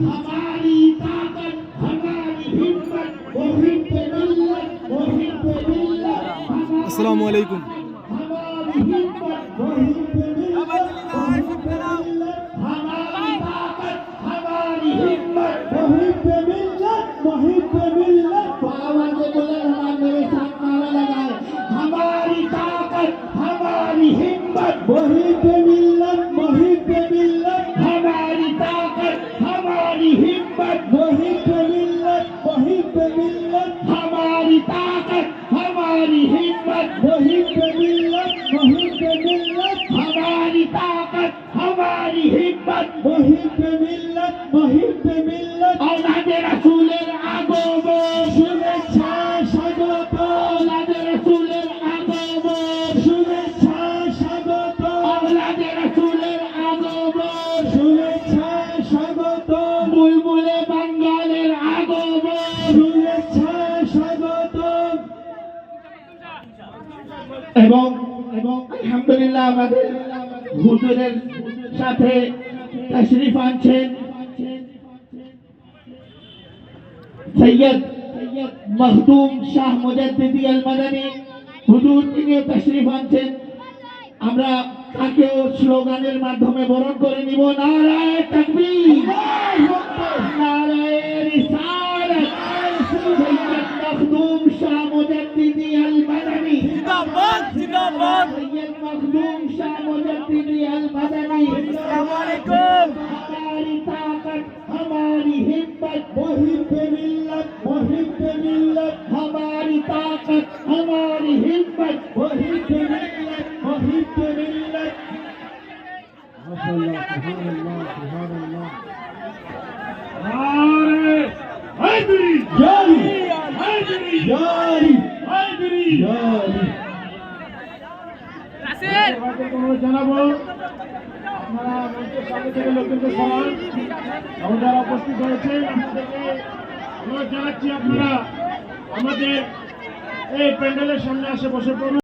हमारी ताकत हमारी हिम्मत मुहिब मिल्लत मुहिब मिल्लत। अस्सलामु अलैकुम। हमारी हिम्मत मुहिब मिल्लत मुहिब मिल्लत। हमारी ताकत हमारी हिम्मत मुहिब मिल्लत मुहिब मिल्लत। आवाज से बोले हमारे मेरे साथ नारा लगाए हमारी ताकत हमारी हिम्मत मुहिब मिल्लत मुहिब मिल्लत। हमारी ताकत हमारी हिम्मत मुहिब मिल्लत मुहिब मिल्लत। हमारी ताकत हमारी हिम्मत मुहिब मिल्लत मुहिब मिल्लत। हमारी ताकत हमारी हिम्मत मुहिब मिल्लत मुहिब मिल्लत। औलादे रसूलेर আগমন শুভেচ্ছা স্বাগত। औलादे रसूलेर আগমন শুভেচ্ছা স্বাগত। औलादे रसूलेर আগমন শুভেচ্ছা স্বাগত। বুলবুলে বাঙ্গালের আগমন শুভেচ্ছা স্বাগত। এবং আলহামদুলিল্লাহ আমাদের হুজুরের সাথে তশরিফ আনছেন সৈয়দ মখদুম শাহ মুজাদ্দিদি আল মাদানী হুজুর, তিনিও তশরিফ আনছেন। আমরা তাকেও স্লোগানের মাধ্যমে বরণ করে নিব। নারায়ে তাকবীর, নারায়ে রিসালাত। সৈয়দ মখদুম শাহ মুজাদ্দিদি আল মাদানী জিন্দাবাদ জিন্দাবাদ। सैयद मखदूम शाह मुजद्दिदी अल मदनी। अस्सलामु अलैकुम। हमारी ताकत हमारी हिम्मत मुहिब मिल्लत मुहिब मिल्लत। हमारी ताकत हमारी हिम्मत मुहिब मिल्लत मुहिब मिल्लत। माशाअल्लाह सुभान अल्लाह सुभान अल्लाह। नारे हैदरी जारी हैदरी जारी हैदरी जारी। জানাবো আপনারা মঞ্চের সামনে থেকে লোকজনকে সরান এবং যারা উপস্থিত হয়েছেন আপনাদেরকে অনুরোধ জানাচ্ছি আপনারা আমাদের এই প্যান্ডেলের সামনে আসে বসে পড়ুন।